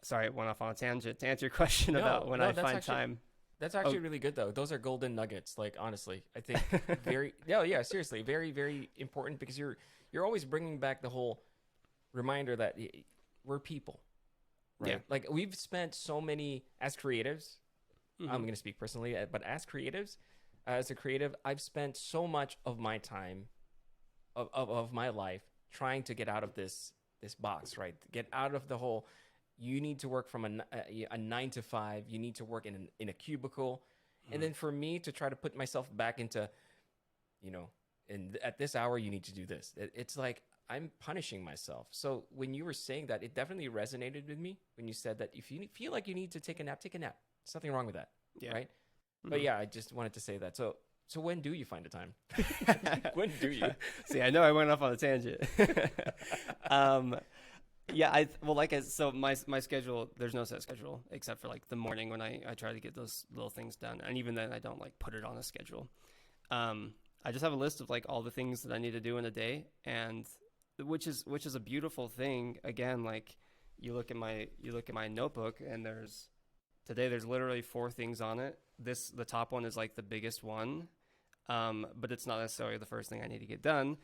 Sorry, I went off on a tangent. To answer your question about when I find time. That's actually really good, though. Those are golden nuggets. Like, honestly, I think seriously, very, very important, because you're always bringing back the whole, reminder that we're people, right? Yeah. Like we've spent so many as creatives. Mhm. I'm going to speak personally, but as creatives, as a creative, I've spent so much of my time, of my life, trying to get out of this box, right? Get out of the whole. You need to work from a 9 to 5. You need to work in a cubicle, and then for me to try to put myself back into, you know, and at this hour you need to do this. It's like I'm punishing myself. So when you were saying that, it definitely resonated with me when you said that if you feel like you need to take a nap, take a nap. There's nothing wrong with that, Yeah. right? Mhm. But yeah, I just wanted to say that. So when do you find the time? When do you? See, I know I went off on a tangent. Yeah, so my schedule, there's no set schedule except for like the morning when I try to get those little things done, and even then I don't like put it on a schedule. I just have a list of like all the things that I need to do in a day, and which is a beautiful thing. Again, like you look at my notebook, and there's literally 4 things on it. The top one is like the biggest one, but it's not necessarily the first thing I need to get done,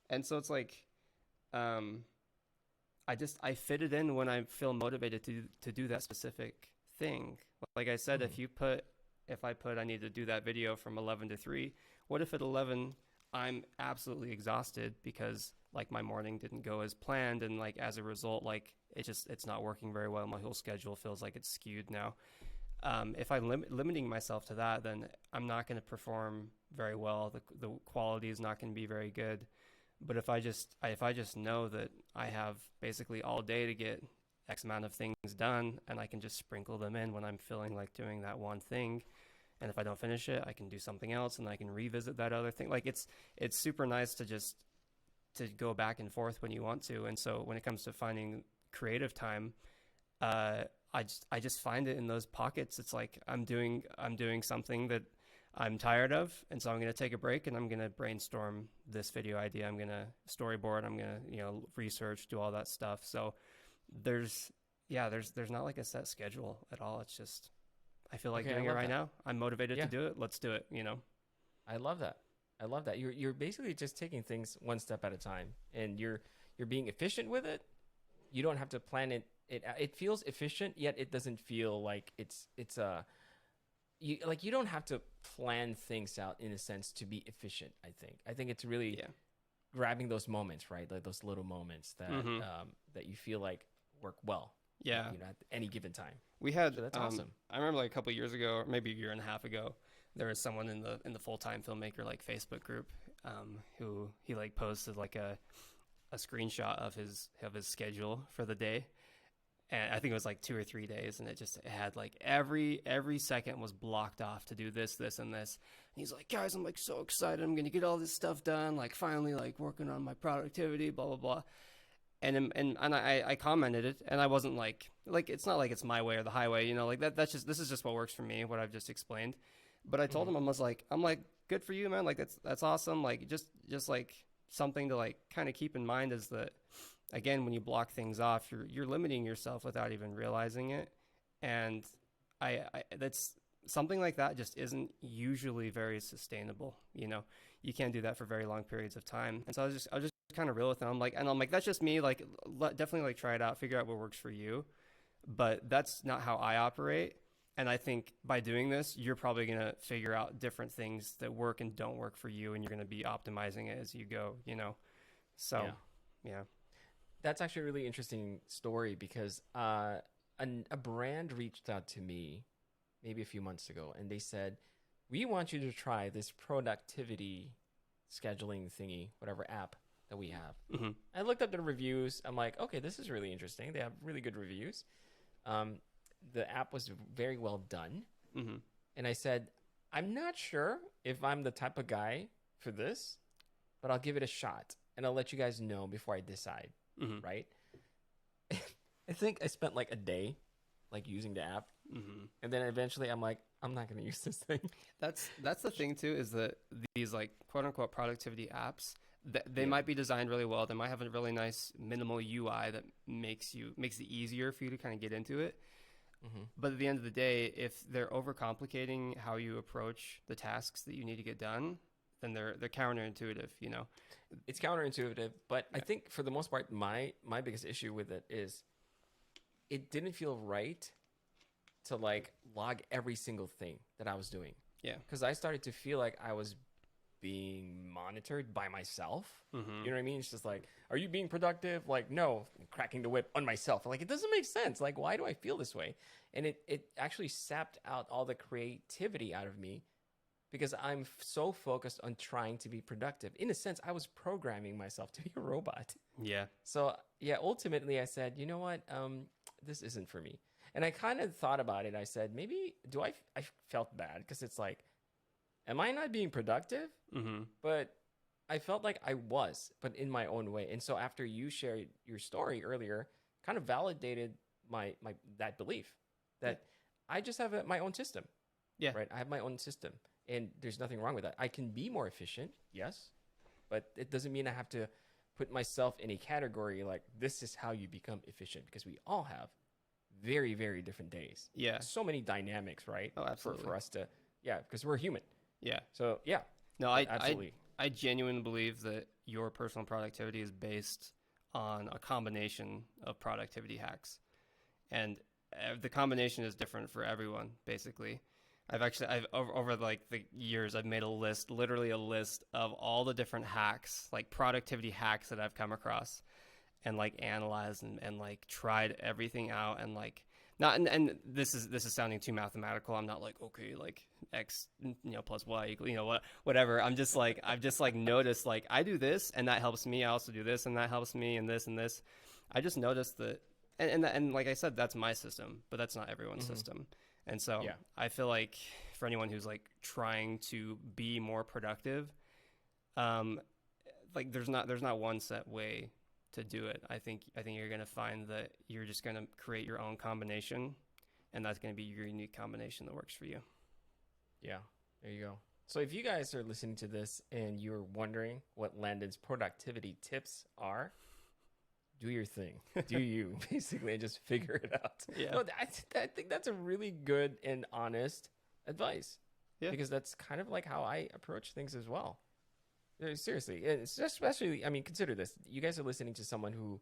and so it's like, I fit it in when I feel motivated to do that specific thing. Like I said, if I put I need to do that video from 11 to 3, what if at 11 I'm absolutely exhausted because like my morning didn't go as planned, and like as a result, like it's not working very well. My whole schedule feels like it's skewed now. If I'm limiting myself to that, then I'm not going to perform very well. The quality is not going to be very good. But if I just know that I have basically all day to get X amount of things done, and I can just sprinkle them in when I'm feeling like doing that one thing, and if I don't finish it, I can do something else, and I can revisit that other thing. Like it's super nice to go back and forth when you want to. And so when it comes to finding creative time, I just find it in those pockets. It's like I'm doing something that I'm tired of, and so I'm going to take a break, and I'm going to brainstorm this video idea. I'm going to storyboard. I'm going to research, do all that stuff. So there's not like a set schedule at all. It's just I feel like doing it right now. I'm motivated to do it. Let's do it. I love that. I love that. You're basically just taking things one step at a time, and you're being efficient with it. You don't have to plan it. It feels efficient, yet it doesn't feel like it's you don't have to plan things out in a sense to be efficient. I think it's really grabbing those moments, right? Like those little moments that that you feel like work well. Yeah. At any given time. We had So that's awesome. I remember like a couple of years ago, or maybe a year and a half ago, there was someone in the full-time filmmaker like Facebook group who he like posted like a screenshot of his schedule for the day. And I think it was like 2 or 3 days, and it had like every second was blocked off to do this, and this. And he's like, guys, I'm like so excited. I'm going to get all this stuff done. Like finally like working on my productivity, blah, blah, blah. And I commented it, and I wasn't like it's not like it's my way or the highway, like this is just what works for me, what I've just explained. But I told him, I'm like, good for you, man. Like that's awesome. Like just like something to like kind of keep in mind is that, again, when you block things off, you're limiting yourself without even realizing it. And I that's something like that just isn't usually very sustainable. You can't do that for very long periods of time. And so I was just kind of real with it. I'm like, that's just me. Like, definitely like try it out, figure out what works for you. But that's not how I operate. And I think by doing this, you're probably going to figure out different things that work and don't work for you. And you're going to be optimizing it as you go, So, yeah. That's actually a really interesting story because a brand reached out to me maybe a few months ago, and they said, we want you to try this productivity scheduling thingy, whatever app that we have. Mm-hmm. I looked up the reviews. I'm like, okay, this is really interesting. They have really good reviews. The app was very well done. Mm-hmm. And I said, I'm not sure if I'm the type of guy for this, but I'll give it a shot, and I'll let you guys know before I decide. Mm-hmm. Right? I think I spent like a day like using the app, and then eventually I'm like, I'm not going to use this thing. That's the thing too, is that these like quote unquote productivity apps, they might be designed really well. They might have a really nice minimal UI that makes it easier for you to kind of get into it. But at the end of the day, if they're overcomplicating how you approach the tasks that you need to get done, then they're counterintuitive, you know. It's counterintuitive, but I think for the most part, my biggest issue with it is it didn't feel right to like log every single thing that I was doing. Yeah. Because I started to feel like I was being monitored by myself. Mm-hmm. You know what I mean? It's just like, are you being productive? Like, no, I'm cracking the whip on myself. Like, it doesn't make sense. Like, why do I feel this way? And it actually sapped out all the creativity out of me because I'm so focused on trying to be productive. In a sense, I was programming myself to be a robot. Yeah. So yeah, ultimately I said, you know what? This isn't for me. And I kind of thought about it. I said, maybe I felt bad because it's like, am I not being productive? Mm-hmm. But I felt like I was, but in my own way. And so after you shared your story earlier, kind of validated my that belief that I just have my own system. Yeah. Right. I have my own system, and there's nothing wrong with that. I can be more efficient, yes, but it doesn't mean I have to put myself in a category like this is how you become efficient, because we all have very, very different days. Yeah. So many dynamics, right? Oh, absolutely. For us to, because we're human. Yeah. So yeah. No, absolutely. I genuinely believe that your personal productivity is based on a combination of productivity hacks, and the combination is different for everyone. Basically, I've over like the years, I've made a list, literally a list of all the different hacks, like productivity hacks that I've come across, and like analyzed and like tried everything out, and like not and this is sounding too mathematical. I'm not like, okay, like x plus y equal whatever. I've just like noticed, like I do this and that helps me. I also do this and that helps me, and this and this. I just noticed that, and like I said, that's my system, but that's not everyone's system. And so I feel like for anyone who's like trying to be more productive, like there's not one set way to do it. I think you're going to find that you're just going to create your own combination, and that's going to be your unique combination that works for you. Yeah, there you go. So if you guys are listening to this and you're wondering what Landon's productivity tips are, do your thing. Do you, basically, and just figure it out. Yeah. No, I think that's a really good and honest advice. Yeah. Because that's kind of like how I approach things as well. Seriously. It's especially, I mean, consider this. You guys are listening to someone who,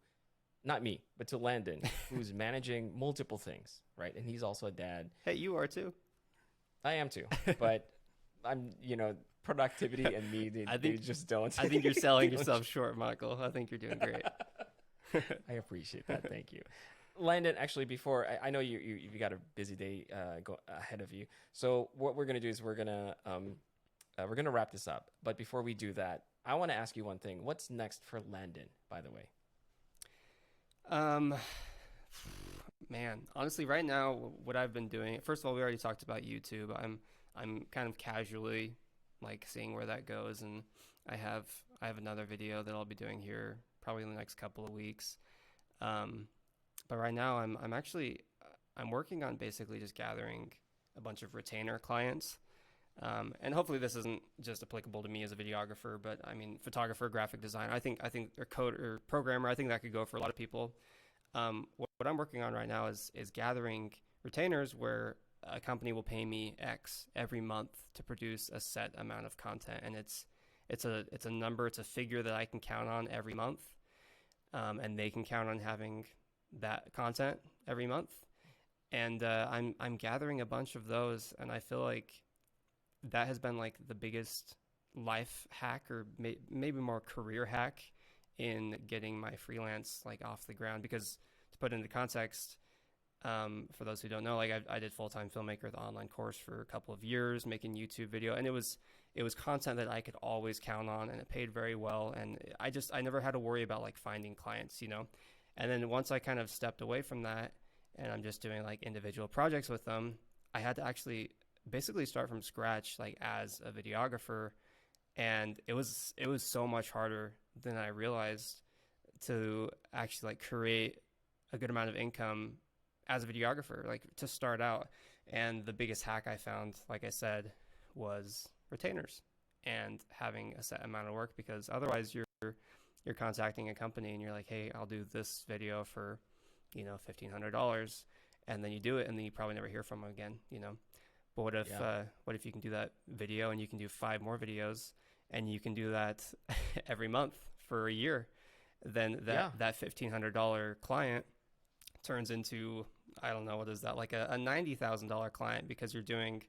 not me, but to Landon, who's managing multiple things, right? And he's also a dad. Hey, you are too. I am too. But I'm, productivity and me, they just don't. I think you're selling yourself short, Michael. I think you're doing great. I appreciate that. Thank you. Landon, actually, before I know you've got a busy day go ahead of you. So what we're gonna do is we're gonna wrap this up. But before we do that, I want to ask you one thing. What's next for Landon, by the way? Man, honestly, right now, what I've been doing. First of all, we already talked about YouTube. I'm kind of casually like seeing where that goes, and I have another video that I'll be doing here probably in the next couple of weeks. But right now I'm working on basically just gathering a bunch of retainer clients. And hopefully this isn't just applicable to me as a videographer, but I mean, photographer, graphic designer, I think or code or programmer, I think that could go for a lot of people. What I'm working on right now is gathering retainers where a company will pay me X every month to produce a set amount of content. And it's a number, it's a figure that I can count on every month. And they can count on having that content every month. And I'm gathering a bunch of those, and I feel like that has been like the biggest life hack, or maybe more career hack, in getting my freelance like off the ground. Because to put into context, for those who don't know, like I did full-time filmmaker, the online course, for a couple of years, making YouTube video, and it was content that I could always count on, and it paid very well, and I never had to worry about like finding clients, And then once I kind of stepped away from that, and I'm just doing like individual projects with them, I had to actually basically start from scratch, like as a videographer. And it was so much harder than I realized to actually like create a good amount of income as a videographer, like to start out. And the biggest hack I found, like I said, was retainers and having a set amount of work, because otherwise you're contacting a company and you're like, hey, I'll do this video for, $1,500. And then you do it, and then you probably never hear from them again, But what if you can do that video and you can do 5 more videos, and you can do that every month for a year, then that $1,500 client turns into, I don't know, what is that, like a $90,000 client, because you're doing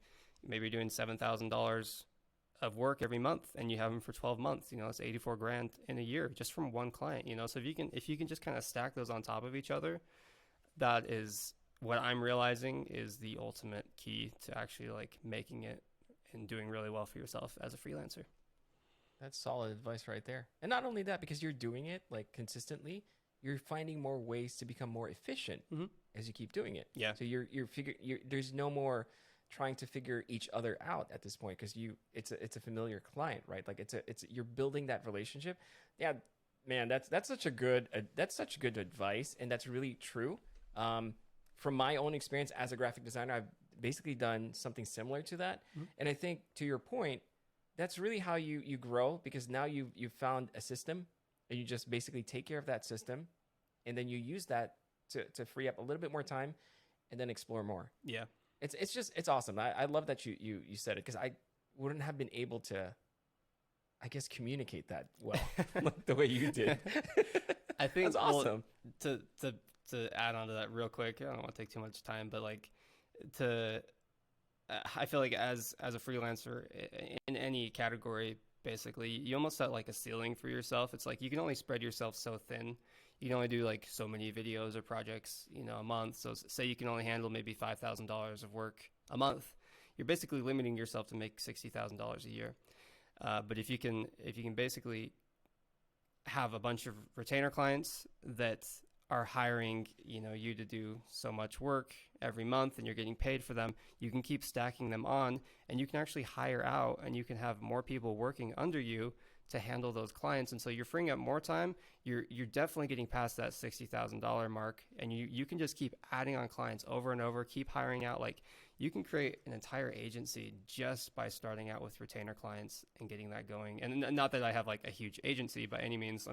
$7,000 of work every month, and you have them for 12 months. It's 84 grand in a year just from one client. So if you can just kind of stack those on top of each other, that is what I'm realizing is the ultimate key to actually like making it and doing really well for yourself as a freelancer. That's solid advice right there. And not only that, because you're doing it like consistently, you're finding more ways to become more efficient as you keep doing it. Yeah. So you're there's no more trying to figure each other out at this point, because it's a familiar client, right? Like it's you're building that relationship. Yeah, man, that's such good advice, and that's really true. From my own experience as a graphic designer, I've basically done something similar to that. And I think, to your point, that's really how you grow, because now you've found a system, and you just basically take care of that system, and then you use that to free up a little bit more time and then explore more. Yeah. It's awesome. I love that you said it, because I wouldn't have been able to, I guess, communicate that well like the way you did. I think that's awesome. Well, to add on to that real quick, I don't want to take too much time, but like I feel like as a freelancer in any category, basically, you almost set like a ceiling for yourself. It's like you can only spread yourself so thin. You can only do like so many videos or projects, a month. So say you can only handle maybe $5,000 of work a month. You're basically limiting yourself to make $60,000 a year. But if you can basically have a bunch of retainer clients that are hiring, you to do so much work every month, and you're getting paid for them, you can keep stacking them on, and you can actually hire out, and you can have more people working under you to handle those clients. And so you're freeing up more time. You're definitely getting past that $60,000 mark, and you can just keep adding on clients over and over, keep hiring out. Like, you can create an entire agency just by starting out with retainer clients and getting that going. And not that I have like a huge agency by any means.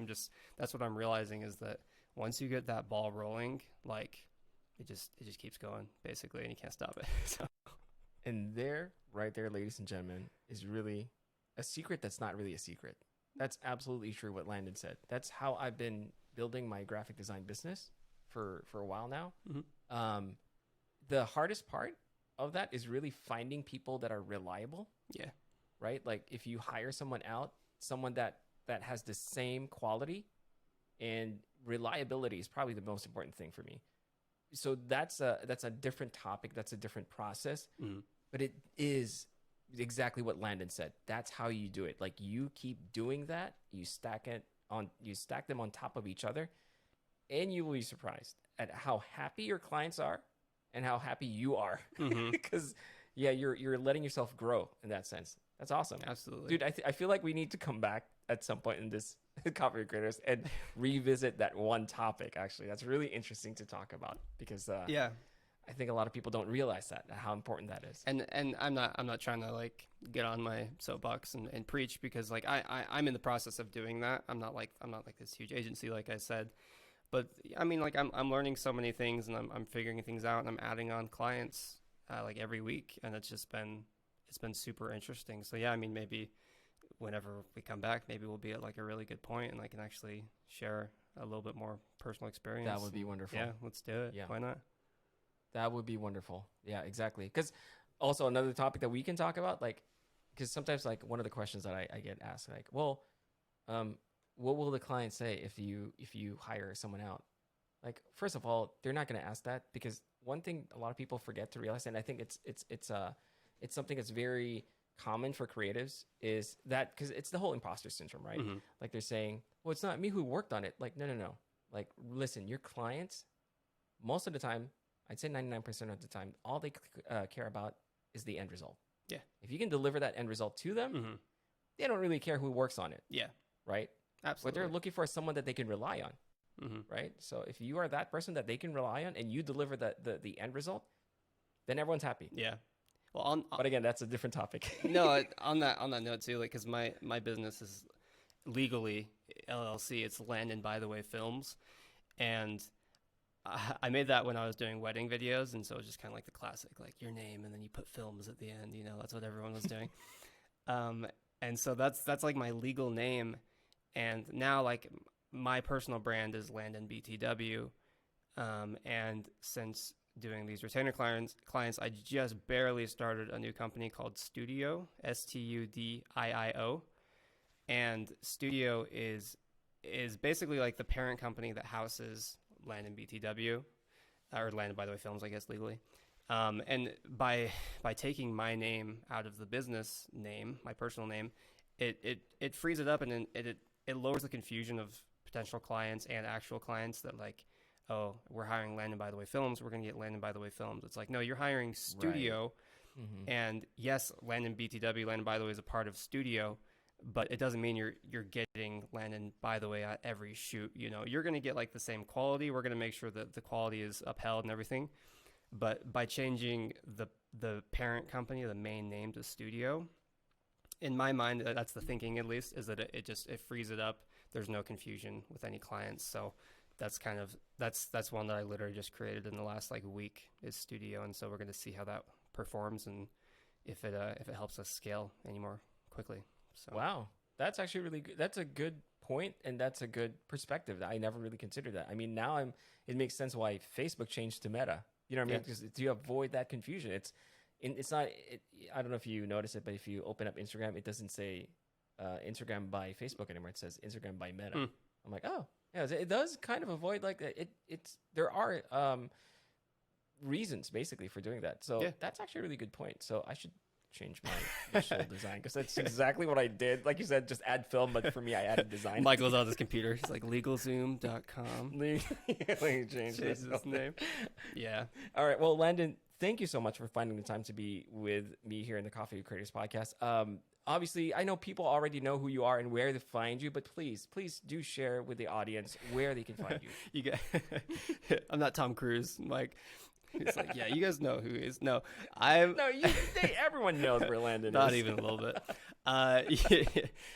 That's what I'm realizing, is that once you get that ball rolling, like it just keeps going basically, and you can't stop it. So. And right there, ladies and gentlemen, is really a secret that's not really a secret. That's absolutely true what Landon said. That's how I've been building my graphic design business for a while now. The hardest part of that is really finding people that are reliable. Yeah. Right? Like, if you hire someone that has the same quality, and reliability is probably the most important thing for me. So that's a different topic. That's a different process. But it is exactly what Landon said. That's how you do it. Like, you keep doing that. You stack them on top of each other, and you will be surprised at how happy your clients are and how happy you are. Because you're letting yourself grow in that sense. That's awesome. Absolutely. Dude, I feel like we need to come back at some point in this Copy Creators and revisit that one topic. Actually, that's really interesting to talk about, because I think a lot of people don't realize how important that is. And I'm not trying to like get on my soapbox and preach, because like I'm in the process of doing that. I'm not like this huge agency, like I said, but I mean, like I'm learning so many things, and I'm figuring things out, and I'm adding on clients like every week, and it's been super interesting. So yeah, I mean, maybe whenever we come back, maybe we'll be at like a really good point, and I can actually share a little bit more personal experience. That would be wonderful. Yeah, let's do it. Yeah. Why not? That would be wonderful. Yeah, exactly. Because also another topic that we can talk about, like, because sometimes like one of the questions that I get asked, like, well, what will the client say if you hire someone out? Like, first of all, they're not going to ask that, because one thing a lot of people forget to realize, and I think it's something that's very common for creatives, is that, because it's the whole imposter syndrome, right? Like, they're saying, well, it's not me who worked on it. Like, no. Like, listen, your clients, most of the time, I'd say 99% of the time, all they care about is the end result. Yeah. If you can deliver that end result to them, they don't really care who works on it. Yeah. Right? Absolutely. But they're looking for someone that they can rely on. Right? So if you are that person that they can rely on, and you deliver the end result, then everyone's happy. Yeah. Well, but again, that's a different topic. No, on that note too, like, because my business is legally LLC. It's Landon Bytheway Films, and I made that when I was doing wedding videos, and so it was just kind of like the classic, like your name, and then you put films at the end. That's what everyone was doing. And so that's like my legal name. And now like my personal brand is Landon BTW. And since doing these retainer clients, I just barely started a new company called Studio, Studio. And Studio is basically like the parent company that houses Landon BTW, or Landon By the Way Films, I guess legally. And by taking my name out of the business name, my personal name, it frees it up, and then it lowers the confusion of potential clients and actual clients that like, oh, we're hiring Landon By the Way Films, we're going to get Landon By the Way Films. It's like, no, you're hiring Studio. Right. Mm-hmm. And yes, Landon BTW, Landon By the Way is a part of Studio, but it doesn't mean you're getting Landon By the Way at every shoot. You know, you're going to get like the same quality. We're going to make sure that the quality is upheld and everything. But by changing the parent company, the main name to Studio, in my mind, that's the thinking at least, is that it frees it up. There's no confusion with any clients. So that's one that I literally just created in the last like week, is Studio. And so we're going to see how that performs and if it helps us scale any more quickly. So wow, that's actually really good. That's a good point, and that's a good perspective. I never really considered that. I mean, now it makes sense why Facebook changed to Meta. You know what I mean? Because to avoid that confusion, it's not. I don't know if you notice it, but if you open up Instagram, it doesn't say Instagram by Facebook anymore. It says Instagram by Meta. I'm like, oh, yeah, it does kind of avoid like it's there are reasons basically for doing that. So that's actually a really good point. So I should change my initial design, because that's exactly what I did. Like you said, just add film, but for me, I added design. Michael's on his computer. He's like, LegalZoom.com. Let me change his name. Yeah. All right. Well, Landon, thank you so much for finding the time to be with me here in the Coffee Creators podcast. Obviously, I know people already know who you are and where to find you, but please do share with the audience where they can find you. I'm not Tom Cruise, Mike. It's like, yeah, you guys know who he is. No, everyone knows where Landon not is. Not even a little bit.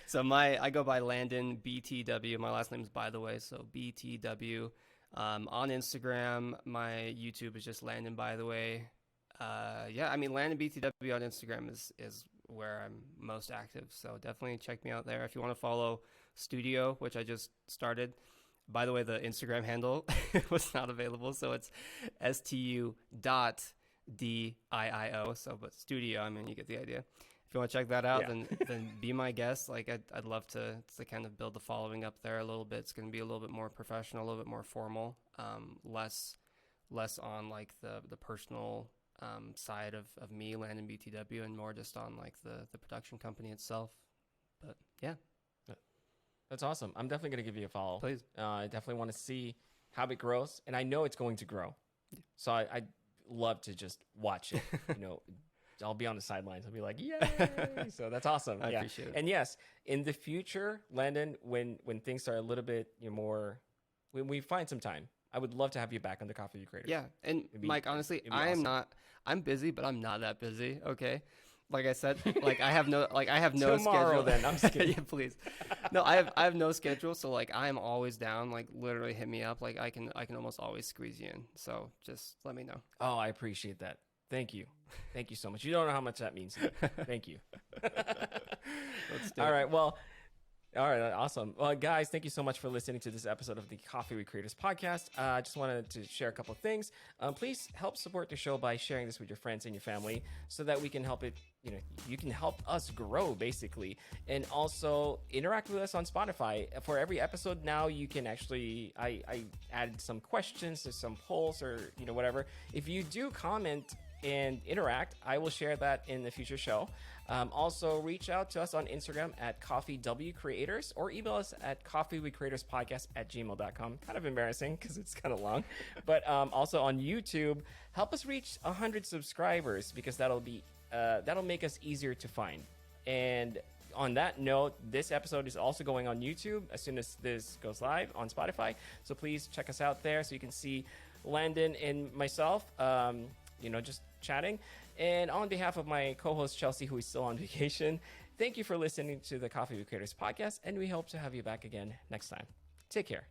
So I go by Landon BTW. My last name is By the Way, so BTW. On Instagram, my YouTube is just Landon By the Way. I mean, Landon BTW on Instagram is where I'm most active. So definitely check me out there. If you want to follow Studio, which I just started. By the way, the Instagram handle was not available, so it's stu.diio. So, but Studio, I mean, you get the idea. If you want to check that out, then be my guest. Like, I'd love to kind of build the following up there a little bit. It's going to be a little bit more professional, a little bit more formal, less on like the personal side of me, Landon BTW, and more just on like the production company itself. But yeah. That's awesome. I'm definitely going to give you a follow. Please. I definitely want to see how it grows, and I know it's going to grow. So I'd love to just watch it. You know, I'll be on the sidelines. I'll be like, yay! So that's awesome. I appreciate it. And yes, in the future, Landon, when things are a little bit more, when we find some time, I would love to have you back on the Coffee Creators. Yeah, and Mike, honestly, I'm busy, but I'm not that busy. Okay. Like I said, I have no Tomorrow, schedule. Then I'm just kidding. Yeah, please. No, I have no schedule, so like I am always down. Like literally, hit me up. Like I can almost always squeeze you in. So just let me know. Oh, I appreciate that. Thank you so much. You don't know how much that means to me. Thank you. Let's do All it. right. Well. All right, awesome. Well, guys, thank you so much for listening to this episode of the Coffee with Creators podcast. I just wanted to share a couple of things. Please help support the show by sharing this with your friends and your family so that we can help it, you can help us grow, basically. And also interact with us on Spotify. For every episode now, you can actually, I added some questions or some polls or, whatever. If you do comment and interact, I will share that in the future show. Also, reach out to us on Instagram at CoffeeWCreators or email us at coffeewithcreatorspodcast@gmail.com. Kind of embarrassing because it's kind of long. But also on YouTube, help us reach 100 subscribers because that'll make us easier to find. And on that note, this episode is also going on YouTube as soon as this goes live on Spotify. So please check us out there so you can see Landon and myself, just chatting. And on behalf of my co-host Chelsea, who is still on vacation, thank you for listening to the Coffee with Creators podcast, and we hope to have you back again next time. Take care.